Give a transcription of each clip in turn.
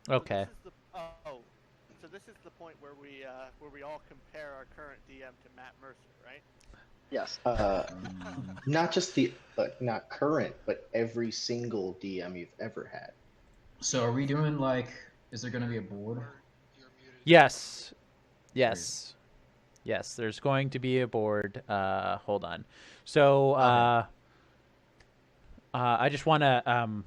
Okay. So this is the point where we all compare our current DM to Matt Mercer, right? Yes. Not just not current, but every single DM you've ever had. So are we doing like? Is there going to be a board? You're muted. Yes. Yes. Yes. There's going to be a board. Hold on. So I just want to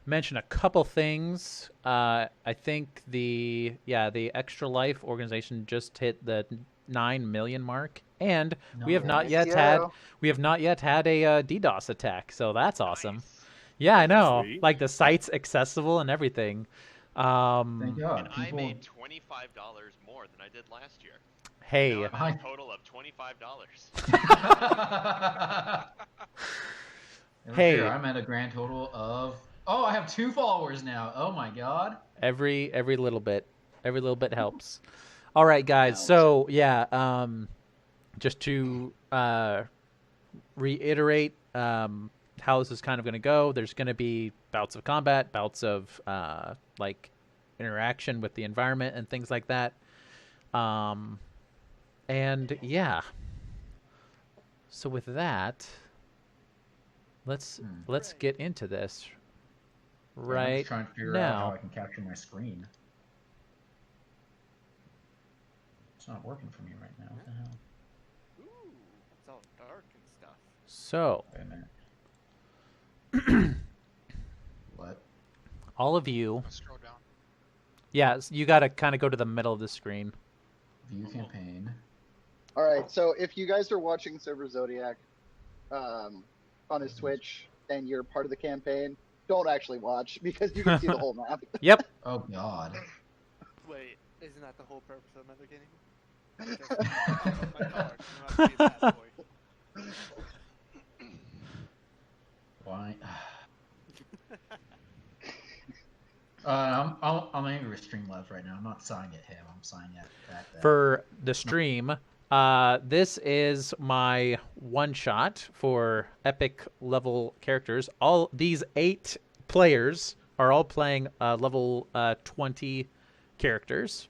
mention a couple things. I think the Extra Life organization just hit the 9 million mark, and we have not yet had a DDoS attack. So that's awesome. Nice. Yeah, I know. Sweet. Like the site's accessible and everything. Thank God. And I made $25 more than I did last year. Hey, Now I'm at a total of $25. Hey. I'm at a grand total of. Oh, I have 2 followers now. Oh my God. every little bit helps. All right, guys. So yeah, just to reiterate how this is kind of going to go. There's going to be bouts of combat, bouts of like interaction with the environment and things like that. And yeah. So with that, let's get into this I'm right just trying to figure now. out how I can capture my screen. It's not working for me right now. What the hell? Ooh, it's all dark and stuff. So Wait a minute. What? all of you, Let's scroll down. yeah, you got to kind of go to the middle of the screen. View campaign. All right. So if you guys are watching Silverzodiac on his Twitch and you're part of the campaign, don't actually watch because you can see the whole map. Yep. Oh God. Wait, isn't that the whole purpose of metagaming? Why? I'm angry with Streamlabs right now. I'm not signing at him. I'm signing at that. For the stream, this is my one shot for epic level characters. All these 8 players are all playing level 20 characters.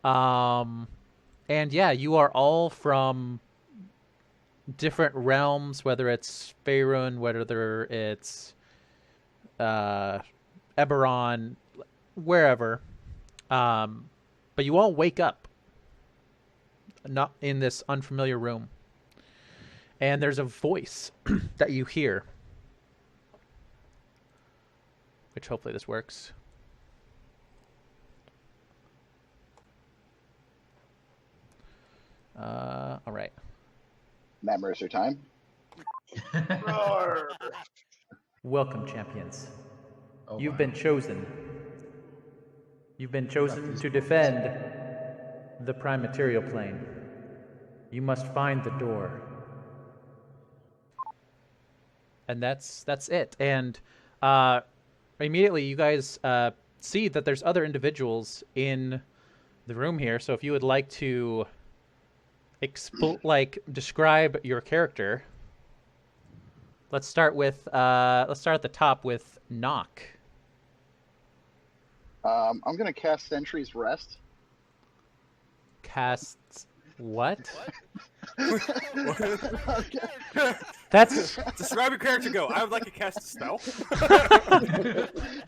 And yeah, you are all from different realms, whether it's Faerun, whether it's Eberron, wherever. But you all wake up not in this unfamiliar room. And there's a voice that you hear. Which hopefully this works. All right. Matt Mercer time. Welcome, champions. Oh, You've wow. been chosen. You've been chosen to defend the prime material plane. You must find the door. And that's it. And immediately you guys see that there's other individuals in the room here. So if you would like to describe your character, let's start at the top with Knock. I'm gonna cast Sentry's Rest. Casts what? That's describe your character. Go. I would like to cast a spell.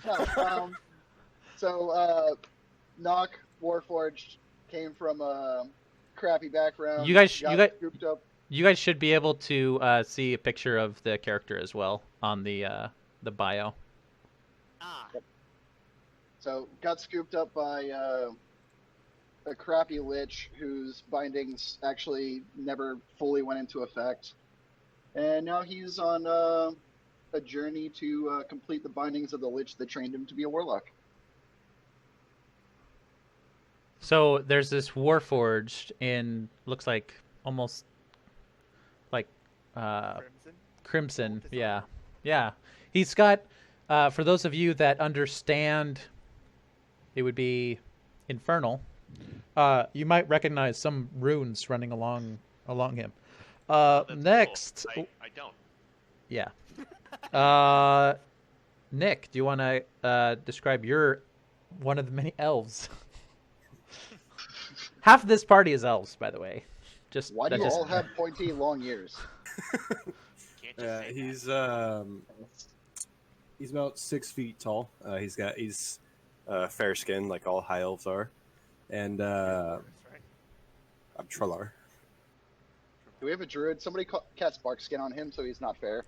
No, so Knock Warforged came from a crappy background. You guys scooped up. You guys should be able to see a picture of the character as well on the bio. So got scooped up by a crappy lich whose bindings actually never fully went into effect, and now he's on a journey to complete the bindings of the lich that trained him to be a warlock. So there's this Warforged in looks like almost like Crimson. Yeah. He's got for those of you that understand, it would be infernal. You might recognize some runes running along him. Next, cool. I don't. yeah. Nick, do you want to describe your one of the many elves. Half of this party is elves, by the way. Just Why do you just- all have pointy, long ears? Can't just say He's about 6 feet tall. He's fair skinned like all high elves are, and Right? I'm Trellar. Do we have a druid? Somebody cast bark skin on him so he's not fair.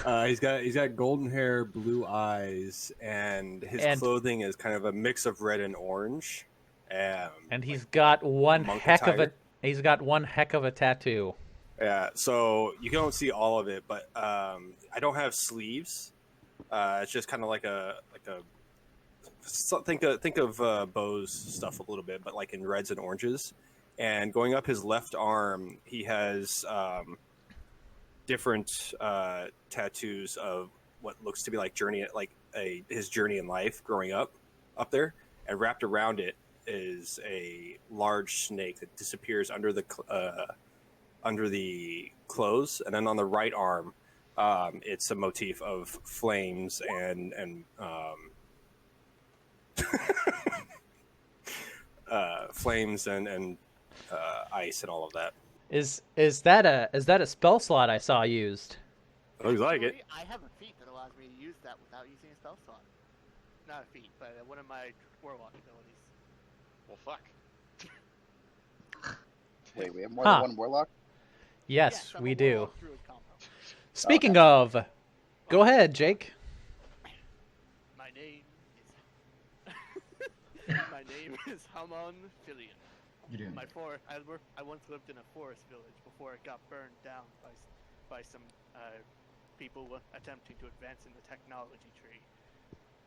He's got golden hair, blue eyes, and his clothing is kind of a mix of red and orange. And he's got one monk heck of a attire. he's got one heck of a tattoo. Yeah, so you don't see all of it, but I don't have sleeves. It's just kind of like a think of Bo's stuff a little bit, but like in reds and oranges. And going up his left arm, he has different tattoos of what looks to be like his journey in life growing up there, and wrapped around it is a large snake that disappears under the clothes, and then on the right arm, it's a motif of flames and flames and ice and all of that. Is that a spell slot I saw used? Looks like it. I have a feat that allows me to use that without using a spell slot. Not a feat, but one of my warlock abilities. Well, fuck. Wait, we have more than one warlock? Yes, I'm we a do. warlock druid combo. Speaking of, go ahead, Jake. My name is Hamon Filion. You do. I once lived in a forest village before it got burned down by some people attempting to advance in the technology tree.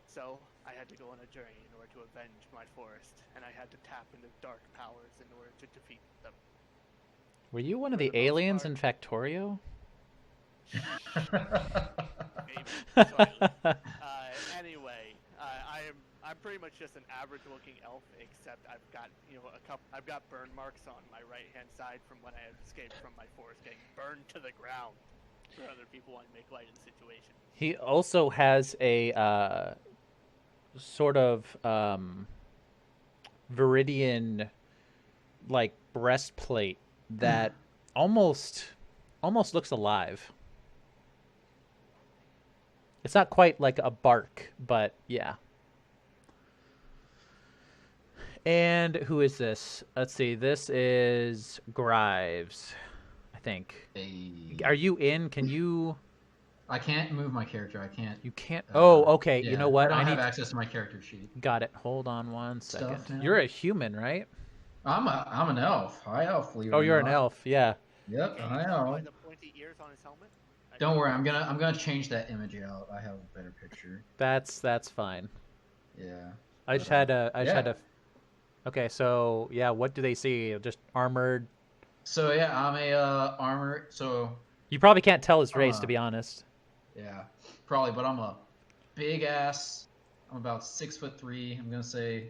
So I had to go on a journey in order to avenge my forest, and I had to tap into dark powers in order to defeat them. Were you one of For the the most aliens part. in Factorio? Maybe slightly. Anyway, I'm pretty much just an average-looking elf, except I've got I've got burn marks on my right-hand side from when I escaped from my forest getting burned to the ground. For other people want to make light of the situation. He also has a sort of viridian like breastplate that almost looks alive. It's not quite like a bark, but yeah. And who is this? Let's see. This is Grives, I think. Are you in? Can you? I can't move my character. I can't. You can't. Oh, okay. Yeah, You know what? I don't I have need. access to my character sheet. Got it. Hold on one second. Stuff now. You're a human, right? I'm an elf. High elf. Believe it Oh, or you're an not. elf. Yeah. Yep, Can high you tell by elf. the pointy ears on his helmet? Don't worry. I'm gonna change that image out. I have a better picture. That's fine. Yeah. I just had a. yeah. Okay, so yeah, what do they see? Just armored. So yeah, I'm a armor. So You probably can't tell his race, to be honest. yeah, probably. But I'm a big ass. I'm about 6'3". I'm gonna say.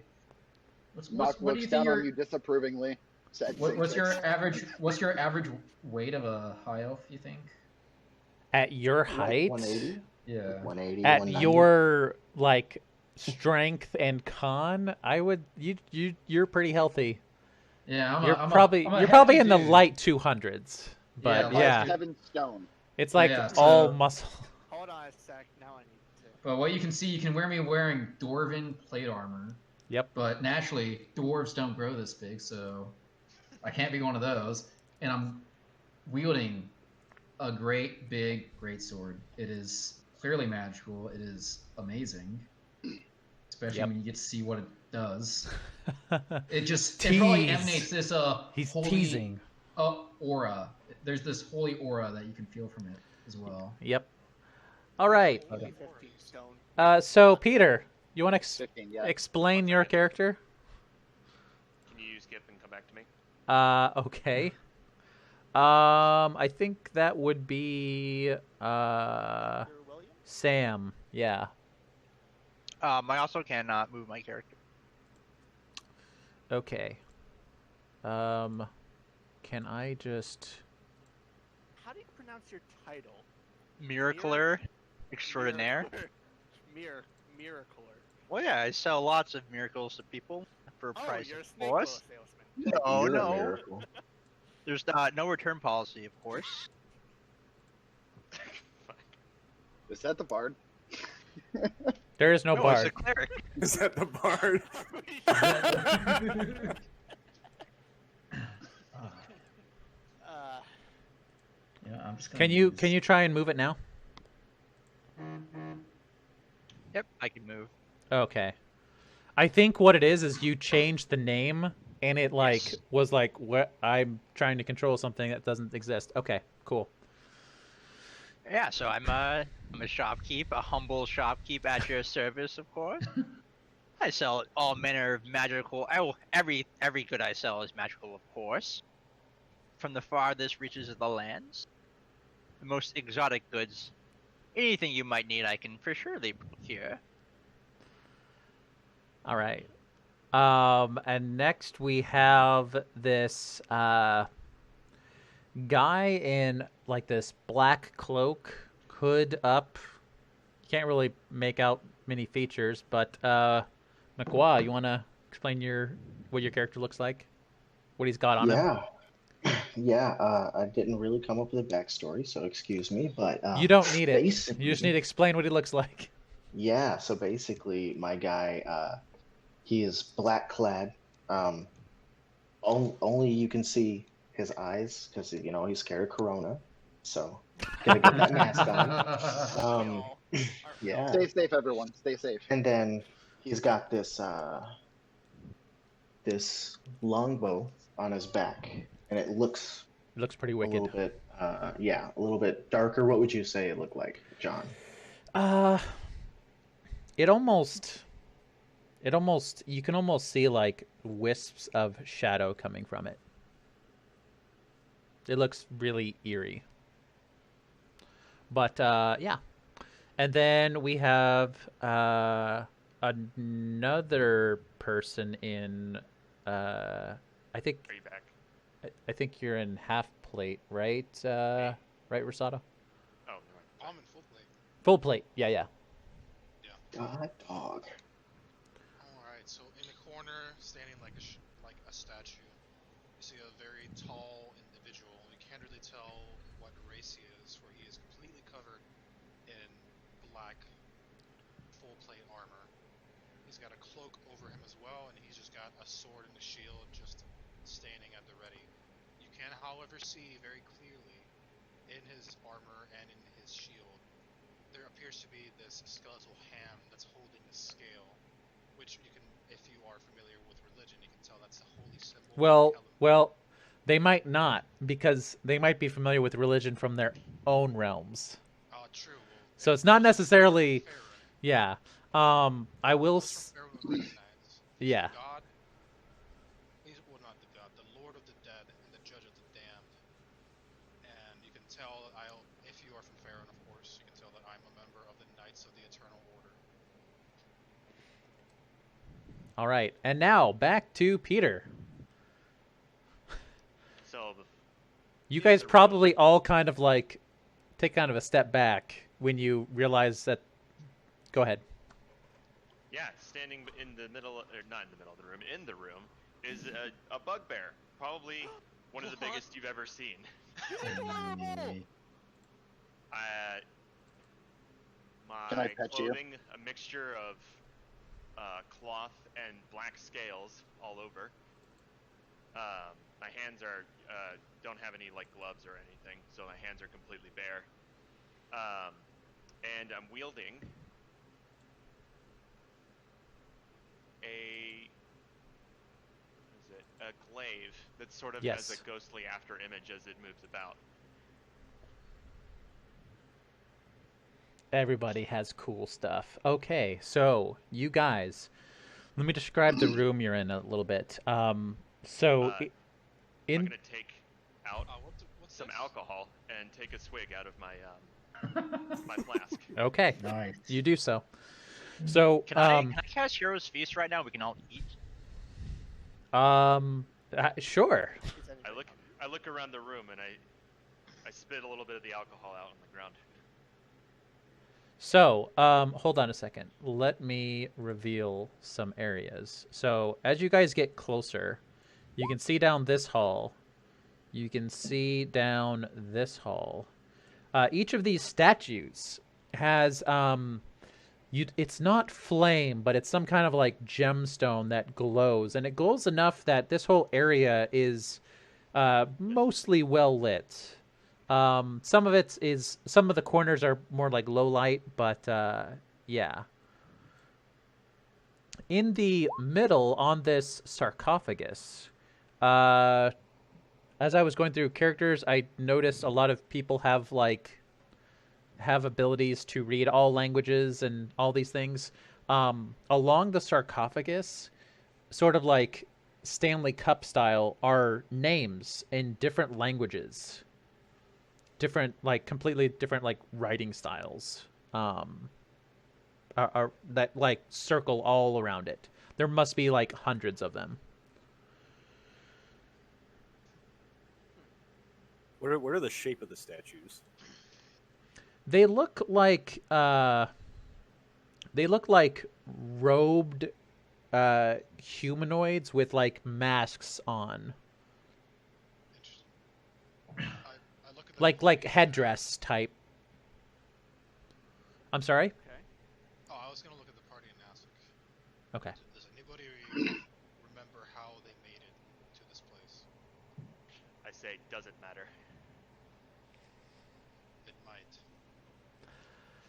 Knock What do you looks think down on your you disapprovingly. Said what's your 6'6". average? What's your average weight of a high elf? You think? At your height, 180? Yeah. 180, at 190? your like strength and con, I would you're pretty healthy. Yeah, You're I'm probably a you're probably hefty in the dude. light 200s. But Yeah, yeah, 7 stone. it's like Yeah, all so- muscle. Hold on a sec. Now I need to. But what you can see, you can wear me wearing dwarven plate armor. Yep. But naturally, dwarves don't grow this big, so I can't be one of those. And I'm wielding a great big great sword. It is clearly magical. It is amazing, especially Yep. when you get to see what it does. It probably Tease. emanates this He's holy teasing. aura. There's this holy aura that you can feel from it as well. Yep. All right. Only 15 stone. So Peter, you want to 15, yeah. explain your character? Can you skip and come back to me? Okay. I think that would be Peter Williams? Sam. Yeah. I also cannot move my character. Okay. Can I just? How do you pronounce your title? Miracler extraordinaire. Miracler. Well, yeah, I sell lots of miracles to people for a Oh, price, you're a of snake oil course. salesman. No, You're a no. miracle. There's no return policy, of course. Is that the bard? There is no No, it's a bard. cleric. Is that the bard? Uh, Yeah, I'm just gonna Can you use- try and move it now? Yep, I can move. Okay. I think what it is you changed the name, and it like Yes. was like, what, I'm trying to control something that doesn't exist. Okay, cool. Yeah, so I'm a shopkeep, a humble shopkeep at your service, of course. I sell all manner of magical. Every good I sell is magical, of course. From the farthest reaches of the lands, the most exotic goods, anything you might need, I can for surely procure. All right. And next we have this guy in like this black cloak, hood up. You can't really make out many features, but McGuire, you want to explain what your character looks like? What he's got on him? Yeah. Yeah, I didn't really come up with a backstory, so excuse me, but You don't need it. You just basically, need to explain what he looks like. yeah, so basically my guy, he is black clad. Only you can see his eyes because he's scared of corona. So gotta get that mask on. we Um, all aren't we all? yeah. Stay safe, everyone. Stay safe. And then he's got this longbow on his back, and it looks It looks pretty a wicked. little bit, a little bit darker. What would you say it looked like, John? It almost you can almost see like wisps of shadow coming from it. It looks really eerie. But yeah. And then we have another person in I think Are you back? I think you're in half plate, right? Right, Rosado? Oh, no. I'm in full plate. Full plate. Yeah. God, dog. Alright, so in the corner, standing like a statue, you see a very tall individual. You can't really tell what race he is, for he is completely covered in black full plate armor. He's got a cloak over him as well, and he's just got a sword and a shield just standing at the ready. You can, however, see very clearly in his armor and in his shield, there appears to be this skeletal hand that's holding a scale, which you can, if you are familiar with religion, you can tell that's the holy symbol. Well, they might not, because they might be familiar with religion from their own realms. True. Well, So it's not necessarily, Pharaoh. yeah. I will. Pharaoh was recognized. Yeah. God. Well, not the God, the Lord of the dead and the Judge of the damned. And you can tell, if you are from Pharaoh, of course, you can tell that I'm a member of the Knights of the Eternal Order. All right, and now back to Peter. So You guys probably all kind of like take kind of a step back when you realize that. Go ahead. yeah, standing in the middle, or not in the middle of the room, in the room is a bugbear. Probably one of the biggest you've ever seen. My Can I pet you? clothing, a mixture of cloth and black scales all over. My hands don't have any like gloves or anything, so my hands are completely bare. And I'm wielding a glaive that sort of Yes. has a ghostly after image as it moves about. Everybody has cool stuff. Okay, so you guys, let me describe the room you're in a little bit. I'm In gonna take out What's some this? alcohol and take a swig out of my my flask. okay, Nice. you do so. So Can I cast Hero's Feast right now? We can all eat. sure. I look around the room and I spit a little bit of the alcohol out on the ground. So, hold on a second. Let me reveal some areas. So, as you guys get closer, you can see down this hall. You can see down this hall. Each of these statues has it's not flame, but it's some kind of like gemstone that glows, and it glows enough that this whole area is mostly well lit. Some of the corners are more like low light, but yeah. In the middle on this sarcophagus, as I was going through characters, I noticed a lot of people have abilities to read all languages and all these things. Along the sarcophagus, sort of like Stanley Cup style, are names in different languages, different like completely different like writing styles. Are that like circle all around it. There must be like hundreds of them. What are the shape of the statues? They look like robed humanoids with like masks on. Interesting. I look at the Like party. headdress type. I'm sorry? Okay. Oh, I was gonna look at the party and ask. Okay. Does anybody remember how they made it to this place? I say, doesn't matter. It might.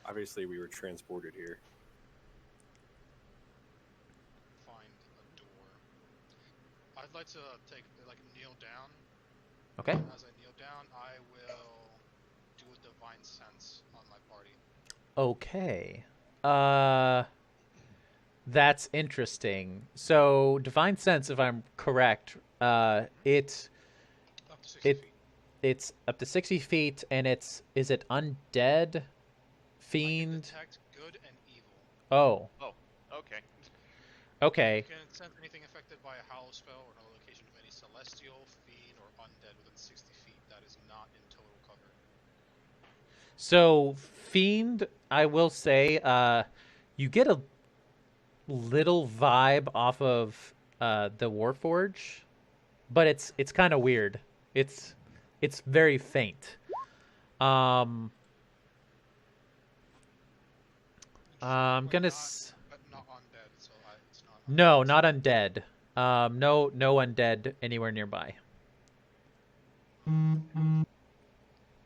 Obviously, we were transported here. Find a door. I'd like to kneel down. Okay. As I kneel down, I will do a divine sense on my party. Okay. That's interesting. So divine sense, if I'm correct, Up to 60 feet. it's up to 60 feet, and is it undead, I can fiend? detect good and evil. Oh, Oh, okay. okay. You can sense anything affected by a hallow spell or another location of any celestial, fiend, or undead within 60 feet that is not in total cover. So fiend, I will say, you get a little vibe off of the Warforge, but it's kind of weird. It's very faint. I'm gonna But not undead, so it's not. no, undead. not undead. No undead anywhere nearby.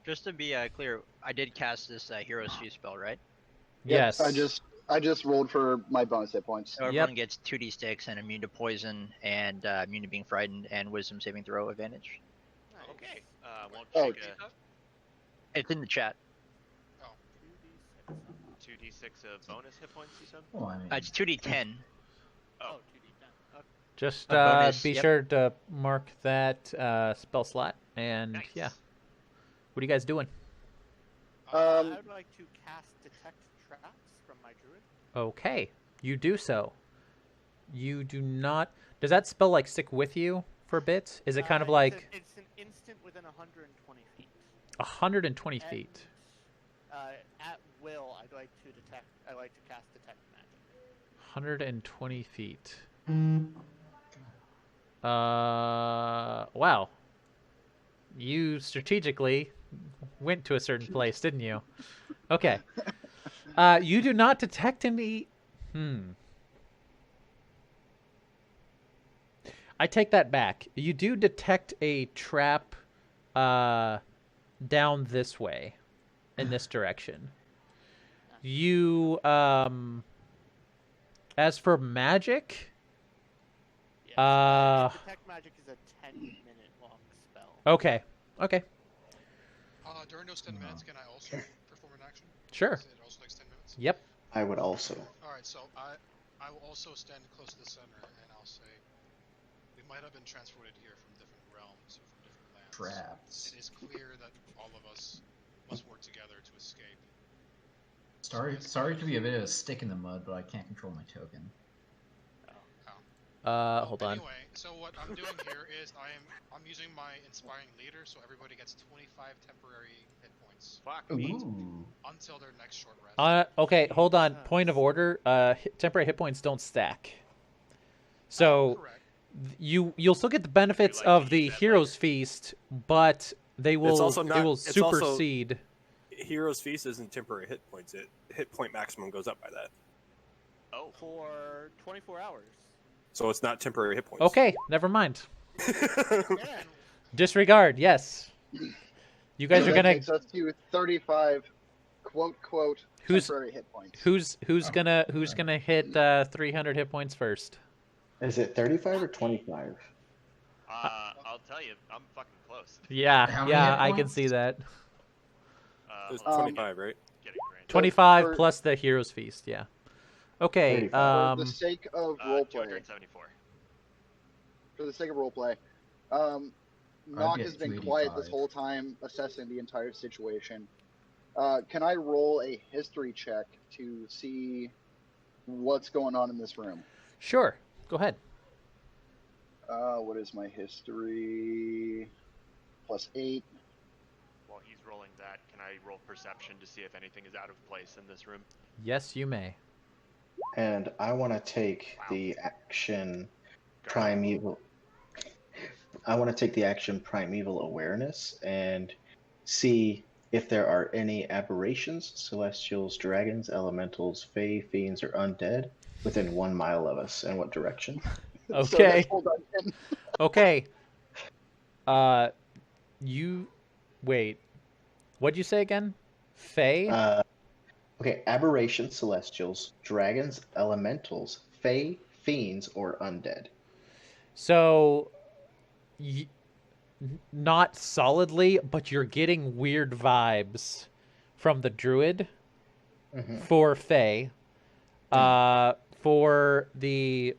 Just to be clear, I did cast this Hero's Feast spell, right? Yep, Yes. I just rolled for my bonus hit points. So everyone gets 2d6 and immune to poison and immune to being frightened and wisdom saving throw advantage. Nice. Okay. Won't Oh. take It's in the chat. 2d6. 2d6 of bonus hit points, you said? Well, I mean, It's 2d10. Oh, 2d10. Okay. Just A bonus, be yep. sure to mark that spell slot, and Nice. yeah. What are you guys doing? I would like to cast Detect Traps from my druid. Okay, you do so. You do not. Does that spell like stick with you for a bit? Is it kind of like It's an instant within 120 feet. 120 feet? At will, I like to cast Detect Magic. 120 feet. Wow. You strategically went to a certain place, didn't you? Okay. You do not detect any. I take that back. You do detect a trap down this way, in this direction. You, as for magic, Yes. Detect Magic is a 10-minute long spell. okay. During those 10 minutes, can I also perform an action? Sure. It also takes 10 minutes. Yep. I would also. All right, so I will also stand close to the center, and I'll say, we might have been transported here from different realms or from different lands. traps. It is clear that all of us must work together to escape. Sorry to be a bit of a stick in the mud, but I can't control my token. Oh. Hold on. Anyway, so what I'm doing here is I'm using my inspiring leader, so everybody gets 25 temporary hit points Fuck me. Ooh. until their next short rest. Okay, hold on. Jesus. Point of order. Temporary hit points don't stack. So Correct. you'll still get the benefits like of to the use that Hero's Feast, but they will also not- they will it's also- supersede. Hero's Feast isn't temporary hit points. It hit point maximum goes up by that. Oh. For 24 hours. So it's not temporary hit points. Okay, never mind. Man, Disregard. Yes. You guys So are that gonna. takes us to 35 quote Who's- temporary hit points. Who's gonna hit 300 hit points first? Is it 35 or 25? I'll tell you, I'm fucking close. Yeah, How many yeah, hit I can points? see that. It's Hold on, 25, right? getting grand. 25 for- plus the Hero's Feast. Yeah. Okay. 35. For the sake of roleplay, 274. for the sake of roleplay, I'd Nock get has been quiet this 285. whole time, assessing the entire situation. Can I roll a history check to see what's going on in this room? Sure. Go ahead. What is my history? +8. While he's rolling that, can I roll perception to see if anything is out of place in this room? Yes, you may. And I want to take the action primeval. I want to take the action primeval awareness and see if there are any aberrations, celestials, dragons, elementals, fae, fiends, or undead within 1 mile of us, and what direction. So Okay. that's hold on. Okay. You wait. What'd you say again? Fae? Okay, aberrations, celestials, dragons, elementals, fae, fiends, or undead. So, not solidly, but you're getting weird vibes from the druid Mhm. for Fae. For the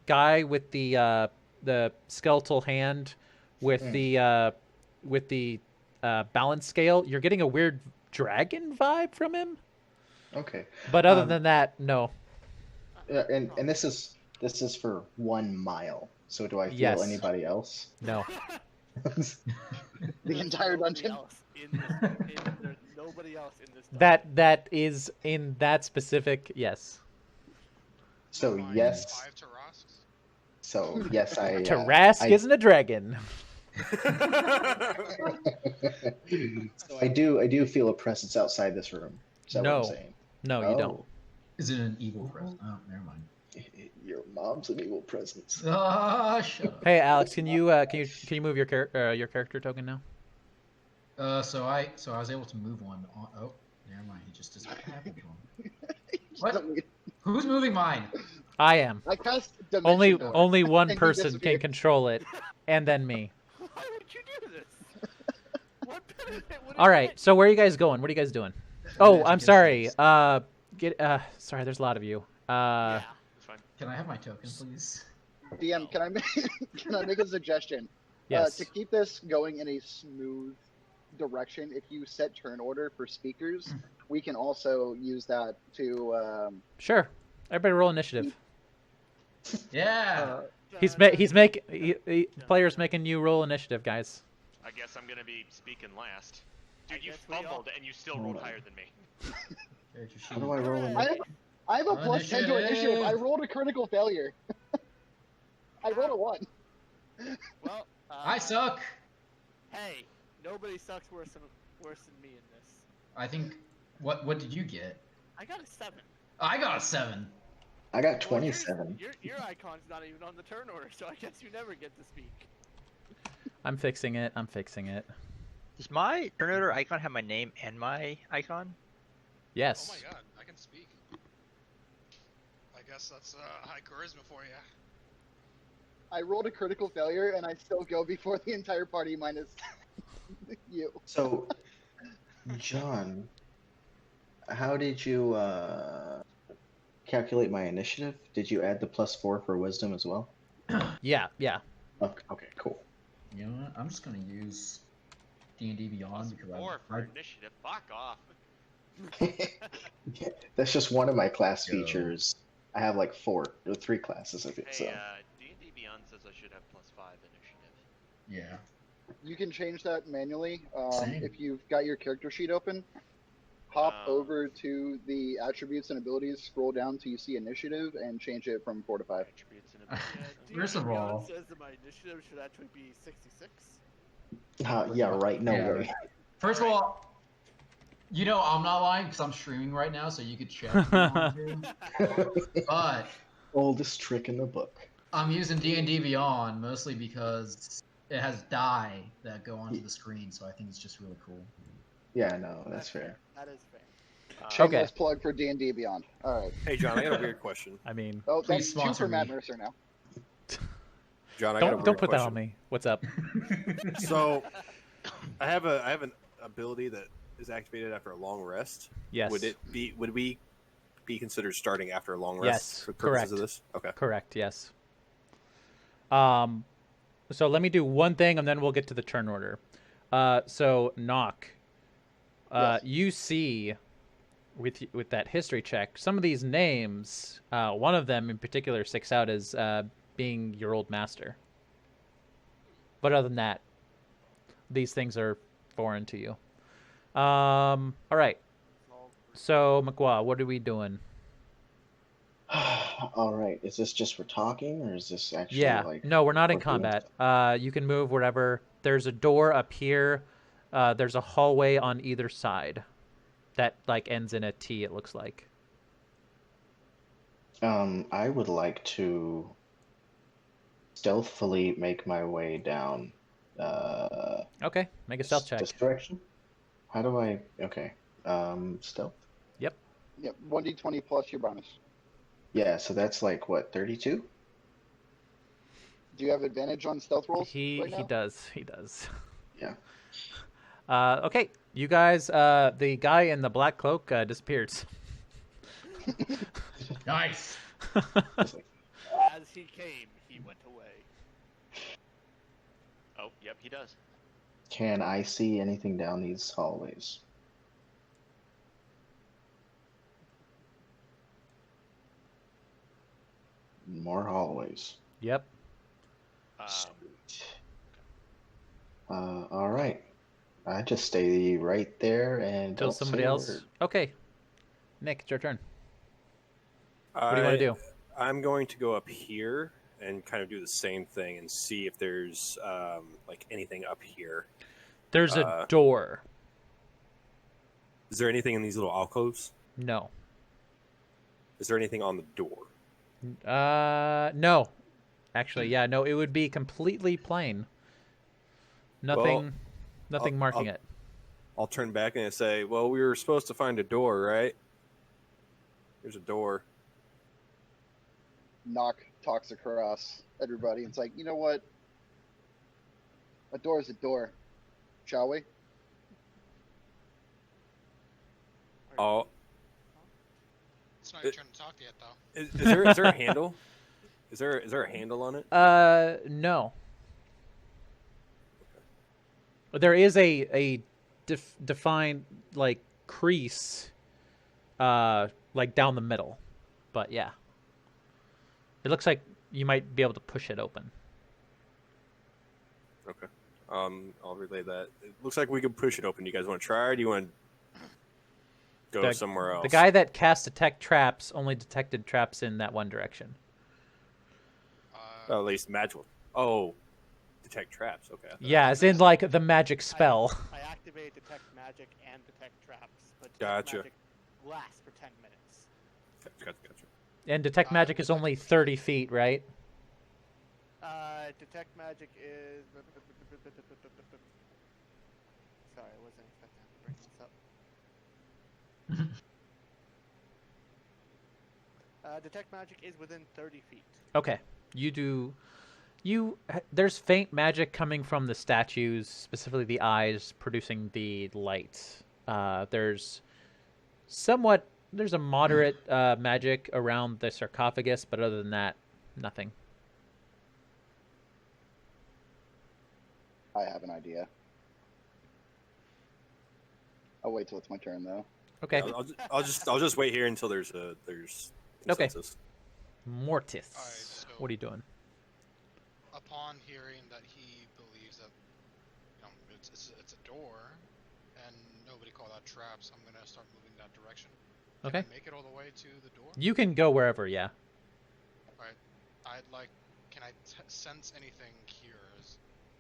guy with the skeletal hand with the balance scale, you're getting a weird dragon vibe from him. Okay. But other than that, no. And this is for 1 mile. So do I feel Yes. anybody else? No. The entire nobody dungeon. else there's nobody else in this dungeon. That is in that specific, yes. So Mine yes. 5 Tarasks. So yes, I. Tarask isn't a dragon. So I do feel a presence outside this room. Is that No. what I'm saying? No, you don't. Oh, Is it an evil presence? Oh, never mind. Your mom's an evil presence. Ah, shut up. Hey, Alex, can you move your character token now? So I was able to move one. Oh, never mind. He just disappeared. What? Who's moving mine? I am. I cast Only Dimension Door. only one And he person can disappeared. control it, and then me. Why would you do this? What benefit would it All right. get? So where are you guys going? What are you guys doing? Oh, Magic I'm sorry. instance. Sorry. There's a lot of you. Yeah. It's fine. Can I have my token, please? DM, can I make a suggestion? Yes. To keep this going in a smooth direction, if you set turn order for speakers, we can also use that to. Sure. Everybody roll initiative. Yeah. Players making you roll initiative, guys. I guess I'm gonna be speaking last. I Dude, you guess we all- fumbled and you still rolled higher than me. There's your How do I roll in? I have a +10 to initiative. Initiative. I rolled a critical failure. I rolled a 1. Well, I suck. Hey, nobody sucks worse than me in this. I think. What did you get? I got a 7. I got a 7. I got Well, 27. Your icon's not even on the turn order, so I guess you never get to speak. I'm fixing it. Does my turn order icon have my name and my icon? Yes. Oh my god, I can speak. I guess that's high charisma for you. I rolled a critical failure, and I still go before the entire party minus you. So, John, how did you calculate my initiative? Did you add the +4 for wisdom as well? Yeah. Okay, cool. You know what? I'm just gonna use D&D Beyond because +4 for I initiative. Fuck off. That's just one of my class Go. features. I have like 3 classes of it. Hey, So D&D Beyond says I should have +5 initiative. Yeah. You can change that manually. Same. If you've got your character sheet open, hop Oh. over to the attributes and abilities, scroll down till you see initiative, and change it from 4 to 5. Attributes and abilities. Yeah, First of D&D Beyond all- says that my initiative should actually be 66. yeah, right. No Yeah. way. First of all, you know I'm not lying because I'm streaming right now, so you could check if you want to. But Oldest trick in the book. I'm using D&D Beyond mostly because it has die that go onto the screen, so I think it's just really cool. Yeah, no, that's fair. That is fair. Shameless plug for D&D Beyond. All right. Hey, John, I got a weird question. I mean, Oh, Please that's 2 sponsor for Matt me. Mercer now. John, I got a don't weird put that question. on me. What's up? So, I have an ability that is activated after a long rest. Yes. Would we be considered starting after a long rest Yes, for purposes correct. of this? Okay. Correct. Yes. So let me do one thing, and then we'll get to the turn order. So knock. Yes. You see, with that history check, some of these names. One of them in particular sticks out as being your old master. But other than that, these things are foreign to you. All right. So McGuah, what are we doing? All right. Is this just for talking, or is this actually Yeah. like? No, we're not in for doing combat. You can move wherever. There's a door up here. There's a hallway on either side that like ends in a T, it looks like. I would like to stealthily make my way down. Okay, make a stealth check. This direction. How do I? Okay. Stealth. Yep, 1d20 plus your bonus. Yeah. So that's like what, 32? Do you have advantage on stealth rolls? He right now? does. He does. Yeah. Okay, you guys. The guy in the black cloak disappears. Nice. It's like, As he came, he went away. Oh, yep, he does. can I see anything down these hallways? More hallways. Yep. Sweet. All right. I just stay right there and Until don't somebody say a else. word. Okay. Nick, it's your turn. What do you want to do? I'm going to go up here and kind of do the same thing and see if there's like anything up here. There's a door. Is there anything in these little alcoves? No. Is there anything on the door? No. Actually, yeah, no. It would be completely plain. Nothing. Nothing marking it. I'll turn back and say, "Well, we were supposed to find a door, right? There's a door." Knock talks across everybody. It's like, you know what? A door is a door. Shall we? Oh, It's not your turn to talk yet, though. is there a handle? Is there a handle on it? No. There is a defined like crease, like down the middle, but yeah, it looks like you might be able to push it open. Okay. I'll relay that. It looks like we can push it open. Do you guys want to try, or do you want to go somewhere else? The guy that cast detect traps only detected traps in that one direction. Oh, at least magical. Oh, detect traps. Okay. Yeah, as in like the magic spell. I activate detect magic and detect traps, but detect Gotcha. magic lasts for 10 minutes. Gotcha. And detect magic is only 30 feet, right? Detect magic is. Sorry, I wasn't expecting to bring this up. Detect magic is within 30 feet. Okay. There's faint magic coming from the statues, specifically the eyes producing the light. There's a moderate magic around the sarcophagus, but other than that, nothing. I have an idea. I'll wait till it's my turn, though. Okay. I'll just wait here until there's Okay. consensus. Mortis. Alright, so What are you doing? upon hearing that he believes that it's a door and nobody called out traps, I'm gonna start moving that direction. Can Okay. I make it all the way to the door? You can go wherever, yeah. Alright. Can I sense anything here?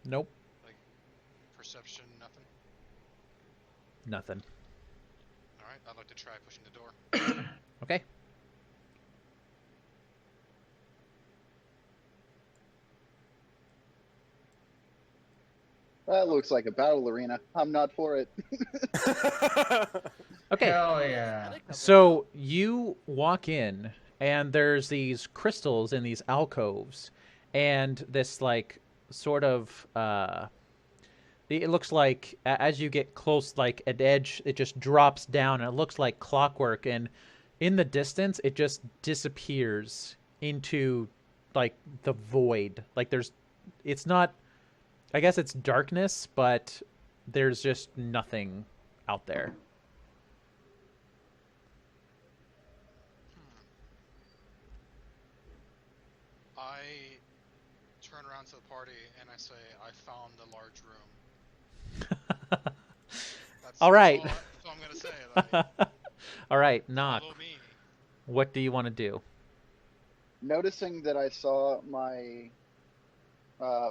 Nope. Like, perception, nothing? Nothing. Alright, I'd like to try pushing the door. Okay. That looks like a battle arena. I'm not for it. Okay. Hell yeah. So you walk in, and there's these crystals in these alcoves, and this like sort of it looks like as you get close, like an edge, it just drops down, and it looks like clockwork. And in the distance, it just disappears into like the void. Like it's not. I guess it's darkness, but there's just nothing out there. I turn around to the party and I say, I found the large room. All right. That's all I'm gonna say. Like, all right, knock. follow me. What do you want to do? Noticing that I saw my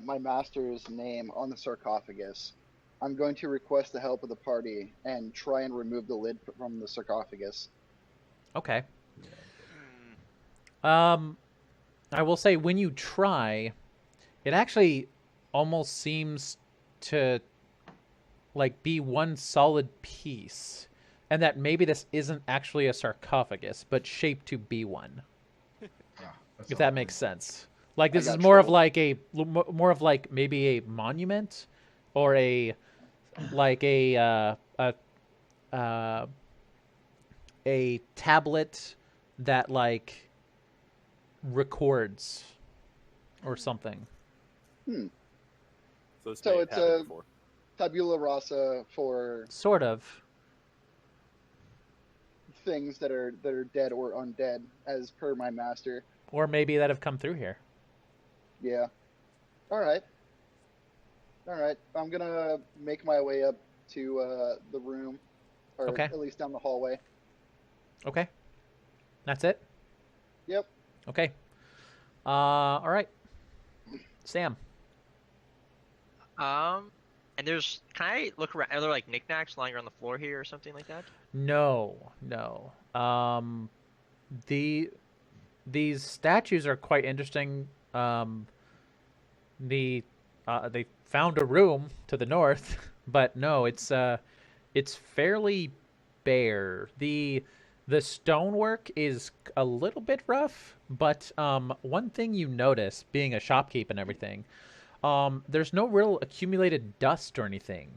my master's name on the sarcophagus, I'm going to request the help of the party and try and remove the lid from the sarcophagus. Okay. I will say when you try, it actually almost seems to like be one solid piece, and that maybe this isn't actually a sarcophagus, but shaped to be one. If that makes sense. Like this is more of like maybe a monument, or a tablet that like records or something. So it's a tabula rasa for sort of things that are dead or undead, as per my master. Or maybe that have come through here. Yeah. All right. I'm gonna make my way up to the room, or Okay. at least down the hallway. Okay. That's it? Yep. Okay. All right. Sam. And can I look around? Are there like knickknacks lying around the floor here or something like that? No. These statues are quite interesting. They found a room to the north, but no, it's fairly bare. The stonework is a little bit rough, but one thing you notice, being a shopkeep and everything, there's no real accumulated dust or anything.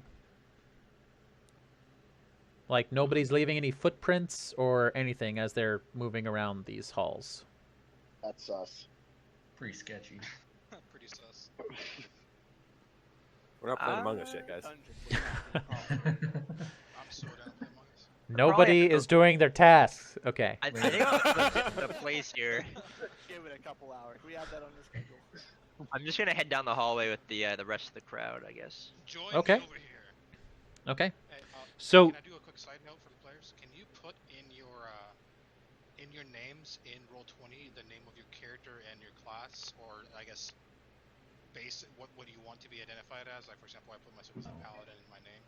Like nobody's leaving any footprints or anything as they're moving around these halls. That's sus. Pretty sketchy. Pretty sus. We're not playing Among Us yet, guys. I'm so down to play Among Us. Nobody is doing their tasks. Okay. I think I'll the place here. Give it a couple hours. We have that on the schedule. I'm just gonna head down the hallway with the rest of the crowd, I guess. Join Okay. me over here. Okay. Hey, So can I do a quick side note for the players? Can you put in your names in Roll20 the name of your character and your class, or I guess base what do you want to be identified as? Like for example, I put myself as a paladin in my name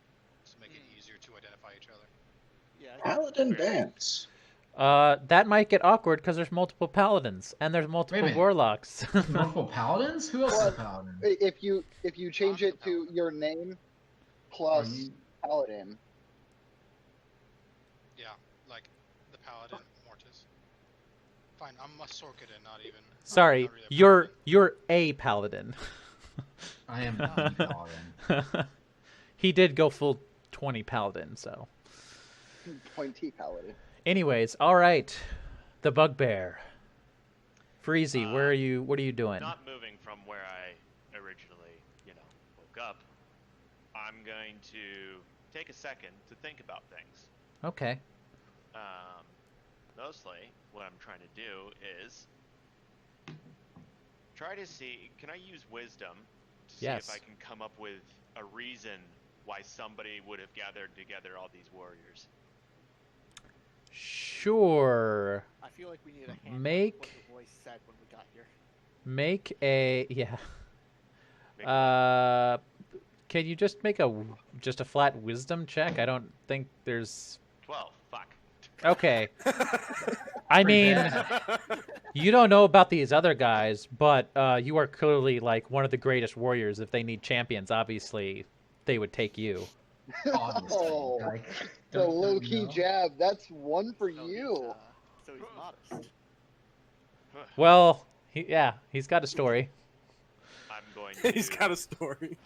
to make it easier to identify each other. Yeah. Paladin dance. that might get awkward because there's multiple paladins and there's multiple minute. warlocks. Multiple paladins? Who else is a paladin? If you change it to your name plus Are you- paladin, Yeah, like the paladin Mortis. Fine, I'm a Sorkadin, not even. Sorry, not really a paladin. you're a paladin. I am a paladin. He did go full 20 paladin, so. pointy paladin. Anyways, all right. The bugbear. Freezy, what are you doing? Not moving from where I originally, woke up. I'm going to take a second to think about things. Okay. Mostly, what I'm trying to do is try to see. Can I use wisdom to see Yes. if I can come up with a reason why somebody would have gathered together all these warriors? Sure. I feel like we need a hand Make- what the voice said when we got here. Make a yeah. Make a Can you just make a flat wisdom check? I don't think there's. 12. Fuck. Okay. I Pretty mean, bad. you don't know about these other guys, but you are clearly like one of the greatest warriors. If they need champions, obviously, they would take you. Obviously. Oh, Like, the don't low key know. jab. That's one for So you. So he's modest. Well, he's got a story. I'm going to. He's got a story.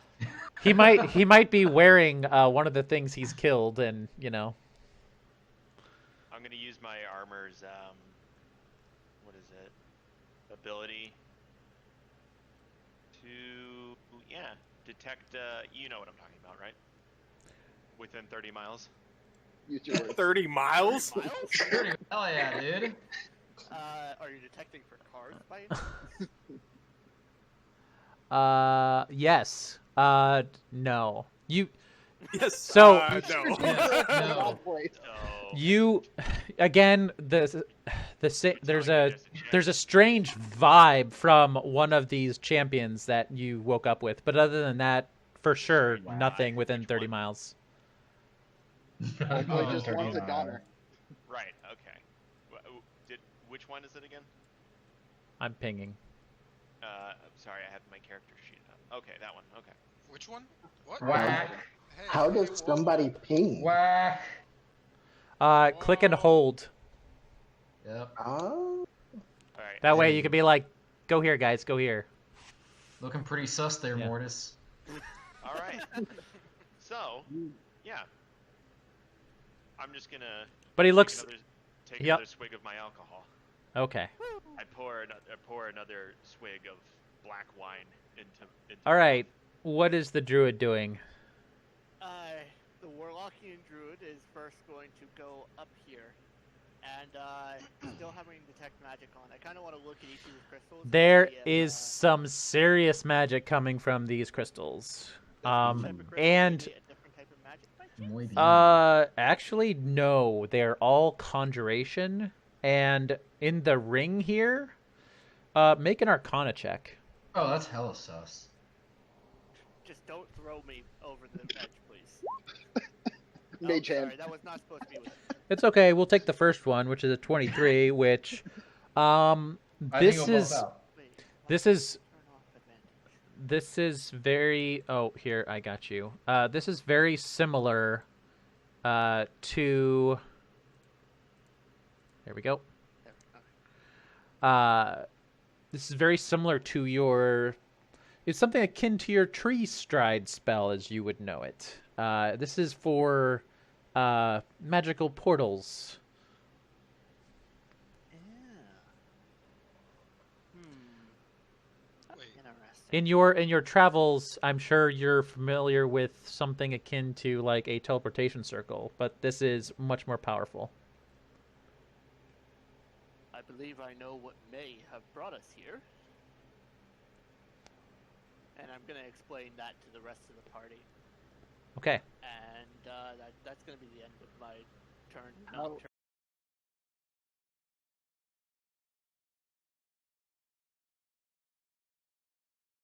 He might be wearing one of the things he's killed, and I'm going to use my armor's what is it? Ability to detect. You know what I'm talking about, right? Within 30 miles. Use your words. 30 miles? Miles? Hell yeah, dude. Are you detecting for cars by any chance? yes. No. You Yes. So- no. Yes, no. Odd place. So you again there's a strange vibe from one of these champions that you woke up with, but other than that, for sure, Wow. nothing within Which 30 one? miles. Hopefully just Oh, wants a 39. goner. Right. Okay. Which one is it again? I'm pinging. I'm sorry, I have my character sheet up. Okay, that one. Okay. Which one? What? Whack. Hey, How hey, does whoa. somebody ping? Whack. Click and hold. Yep. Oh, All right. That way you could be like, go here, guys, go here. Looking pretty sus there, Yeah. Mortis. All right. So, yeah. I'm just gonna But he looks take Yep. another swig of my alcohol. okay. I pour another swig of black wine into All right. What is the druid doing? The Warlockian Druid is first going to go up here, and still having detect magic on. I kind of want to look at each of these crystals. and There see if, is some serious magic coming from these crystals. this type of crystal and maybe a different type of magic by chance? Muy bien. actually no, they're all conjuration, and in the ring here, make an arcana check. Oh, that's hella sus. Just don't throw me over the edge, please. Mage hand. Sorry, that was not supposed to be with It's okay. We'll take the first one, which is a 23, which I think this it'll both is out. Wait, this is turn off advantage. this is very here, I got you. This is very similar to there we go. There, okay. This is very similar to your it's something akin to your tree stride spell as you would know it. This is for magical portals. Yeah. Wait. Interesting. In your travels, I'm sure you're familiar with something akin to like a teleportation circle, but this is much more powerful. I believe I know what may have brought us here. And I'm going to explain that to the rest of the party. Okay. And that's going to be the end of my turn. How-